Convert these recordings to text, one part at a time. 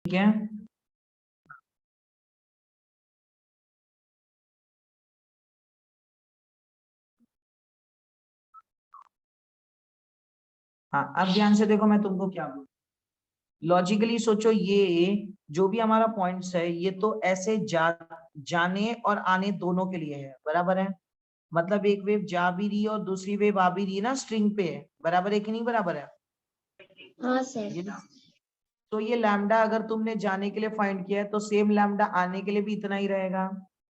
ठीक है, हाँ अब ध्यान से देखो मैं तुमको क्या बोलूं। लॉजिकली सोचो, ये जो भी हमारा पॉइंट्स है ये तो ऐसे जाने और आने दोनों के लिए है, बराबर है। मतलब एक वेव जा भी रही है और दूसरी वेव आ भी रही है ना, स्ट्रिंग पे है, बराबर है कि नहीं बराबर है। हाँ सर। ये तो ये लैम्डा अगर तुमने जाने के लिए फाइंड किया है तो सेम लैम्डा आने के लिए भी इतना ही रहेगा।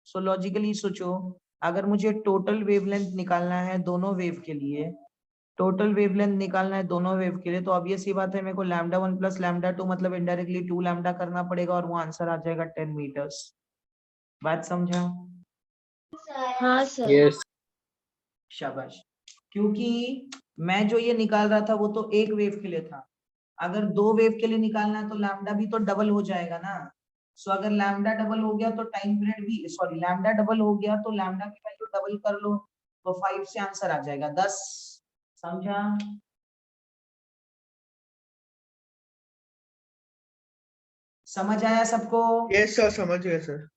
सो लॉजिकली सोचो, अगर मुझे टोटल वेवलेंथ निकालना है दोनों वेव के लिए, टोटल वेवलेंथ निकालना है दोनों वेव के लिए, तो अब ये सी बात है मेरे को लैम्डा 1 प्लस लैम्डा 2 मतलब इनडायरेक्टली 2 लैम्डा करना पड़ेगा और वो आंसर आ जाएगा 10 मीटर्स। बात समझा? हाँ सर। यस। शाबाश। क्योंकि मैं जो ये निकाल रहा था वो तो एक वेव के लिए था, अगर दो वेव के लिए निकालना है तो लैम्डा भी तो डबल हो जाएगा ना। सो अगर लैम्डा डबल हो गया तो टाइम पीरियड भी, सॉरी लैम्डा डबल हो गया तो लैम्डा की वैल्यू डबल कर लो, तो 5 से आंसर आ जाएगा 10। समझा? समझ आया सबको? यस सर, समझ गए सर।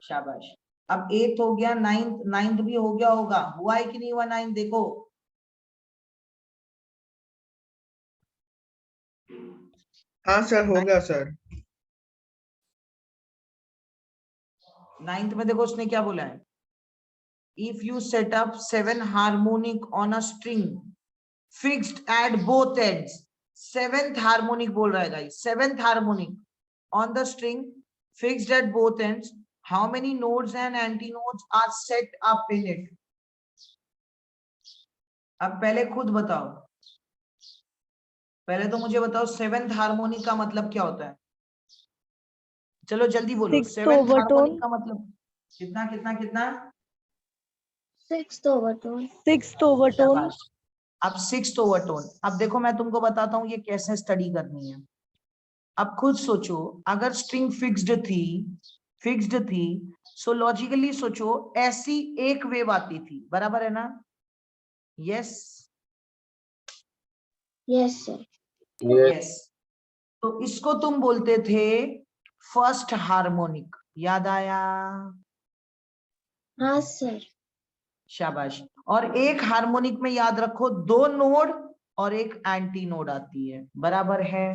शाबाश। अब 8th हो गया, 9th भी हो गया होगा, हुआ है कि नहीं हुआ 9th देखो। हाँ सर, हो गया सर। 9th में देखो उसने क्या बोला है, if you set up 7 harmonic on a string fixed at both ends, 7th harmonic बोल रहा है guys, 7th harmonic on the string fixed at both ends, how many nodes and anti nodes are set up in it. अब पहले खुद बताओ, पहले तो मुझे बताओ 7th हार्मोनिक का मतलब क्या होता है। चलो जल्दी बोलो, 7th हार्मोनिक का मतलब कितना कितना कितना? 6th overtone. 6th overtone. अब 6th ओवरटोन। अब देखो मैं तुमको बताता हूँ ये कैसे स्टडी करनी है। अब खुद सोचो, अगर स्ट्रिंग फिक्स्ड थी, सो लॉजिकली सोचो ऐसी एक वेव आती थी, बराबर है ना? Yes yes sir. यस। तो इसको तुम बोलते थे फर्स्ट हार्मोनिक, याद आया? हाँ सर। शाबाश। और एक हार्मोनिक में याद रखो 2 नोड और एक एंटी नोड आती है, बराबर है?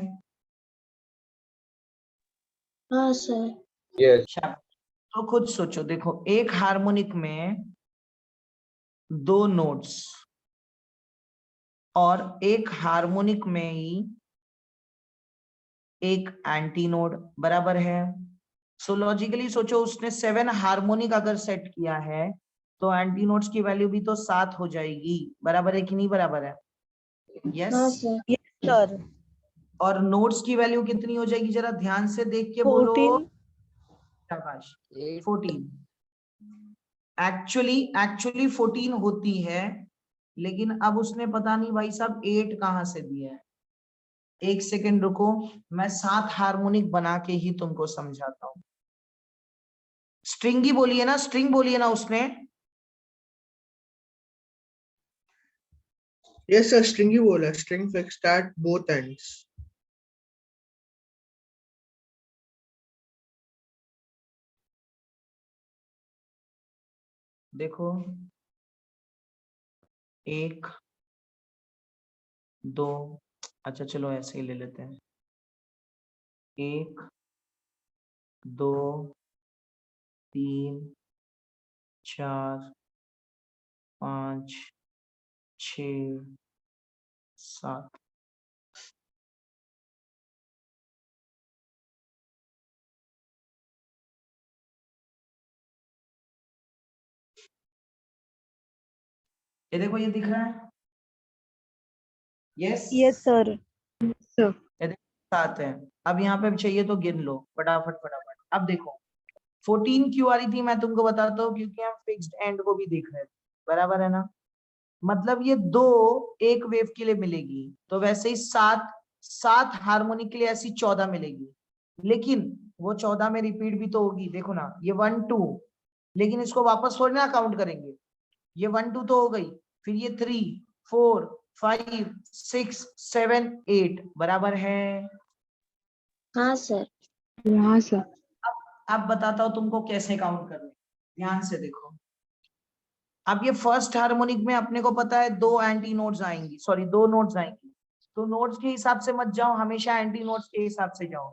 हाँ सर। यस। शाबाश। तो खुद सोचो, देखो एक हार्मोनिक में 2 नोड्स और एक हार्मोनिक में ही एक एंटी नोड, बराबर है? सो लॉजिकली सोचो उसने 7 हार्मोनिक अगर सेट किया है तो एंटी नोड्स की वैल्यू भी तो 7 हो जाएगी, बराबर है कि नहीं बराबर है? यस। हाँ सर। Yes sir. और नोड्स की वैल्यू कितनी हो जाएगी जरा ध्यान से देख के बोलो। 14। शाबाश। 14। एक्चुअली 14 होती है, लेकिन अब उसने पता नहीं भाई साहब 8 कहां से दिया है। एक सेकेंड रुको, मैं 7 हार्मोनिक बना के ही तुमको समझाता हूँ। स्ट्रिंग ही बोली है ना, स्ट्रिंग बोली है ना उसने। यस सर, स्ट्रिंग ही बोला, string fixed at both ends. देखो 1 2, अच्छा चलो ऐसे ही ले लेते हैं, 1 2 3 4 5 6 7। ये देखो ये दिख रहा है? Yes yes sir. ये देखो 7 है। अब यहाँ पे चाहिए तो गिन लो फटाफट फटाफट। अब देखो 14 क्यों आ रही थी मैं तुमको बताता हूँ, क्योंकि हम फिक्स्ड एंड को भी देख रहे थे, बराबर है ना? मतलब ये 2 एक वेव के लिए मिलेगी, तो वैसे ही 7 हार्मोनिक के लिए ऐसी 14 मिलेगी, लेकिन वो 14 में रिपीट भी तो होगी। देखो ना ये 1 2, लेकिन इसको वापस थोड़ी ना काउंट करेंगे, ये 1 2 तो हो गई, फिर ये 3 4 5 6 7 8, बराबर है? हाँ सर। हाँ सर। अब बताता हूँ तुमको कैसे काउंट करना है। ध्यान से देखो, अब ये फर्स्ट हार्मोनिक में अपने को पता है दो एंटी नोट्स आएंगी, सॉरी दो नोट्स आएंगी, तो नोट्स के हिसाब से मत जाओ, हमेशा एंटी नोट्स के हिसाब से जाओ,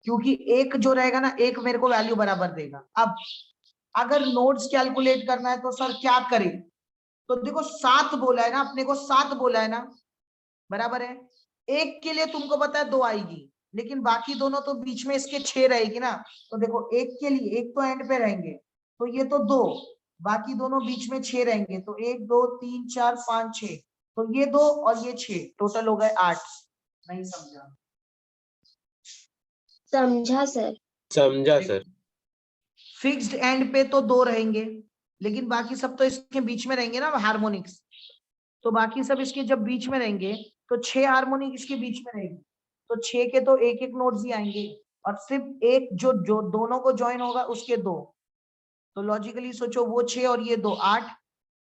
क्योंकि एक जो रहेगा ना, एक मेरे को वैल्यू बराबर देगा। अब अगर नोट्स कैलकुलेट करना है तो सर क्या करें, तो देखो 7 बोला है ना अपने को, 7 बोला है ना, बराबर है। एक के लिए तुमको पता है 2 आएगी, लेकिन बाकी दोनों तो बीच में इसके 6 रहेगी ना, तो देखो एक के लिए, एक तो एंड पे रहेंगे, तो ये तो 2, बाकी दोनों बीच में 6 रहेंगे, तो 1 2 3 4 5 6, तो ये 2 और ये 6, टोटल हो गए 8। नहीं समझा? समझा सर। समझा सर। फिक्स्ड एंड पे तो 2 रहेंगे, लेकिन बाकी सब तो इसके बीच में रहेंगे ना हार्मोनिक्स, तो बाकी सब इसके जब बीच में रहेंगे तो 6 हार्मोनिक इसके बीच में रहेंगे, तो 6 के तो एक एक नोट्स ही आएंगे, और सिर्फ एक जो जो दोनों को ज्वाइन होगा उसके 2, तो लॉजिकली सोचो वो 6 और ये 2 8,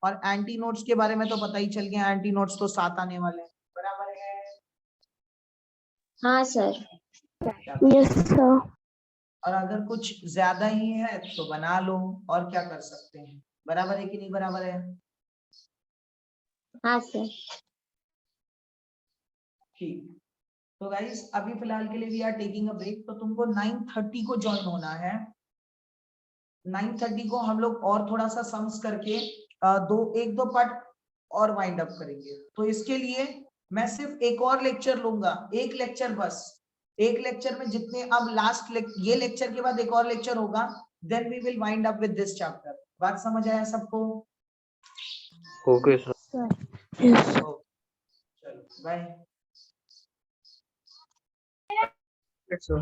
और एंटी नोट्स के बारे में तो पता ही चल गया, एंटी नोट्स तो 7 आने वाले हैं, बराबर है? हाँ सर। Yes sir. और अगर कुछ ज्यादा ही है तो बना लो, और क्या कर सकते हैं, बराबर है कि नहीं बराबर है? हाँ सर। ठीक, तो गाइस अभी फिलहाल के लिए we are taking a break, तो तुमको 9:30 को ज्वाइन होना है। 9:30 को हम लोग और थोड़ा सा सम्स करके एक दो पार्ट और वाइंड अप करेंगे, तो इसके लिए मैं सिर्फ एक और लेक्चर लूंगा, एक लेक्चर बस, एक लेक्चर में जितने, अब ये लेक्चर के बाद एक और लेक्चर होगा, then we will wind up with this chapter. बात समझ आया सबको? Okay sir. यस। चलो बाय। Yes, sir.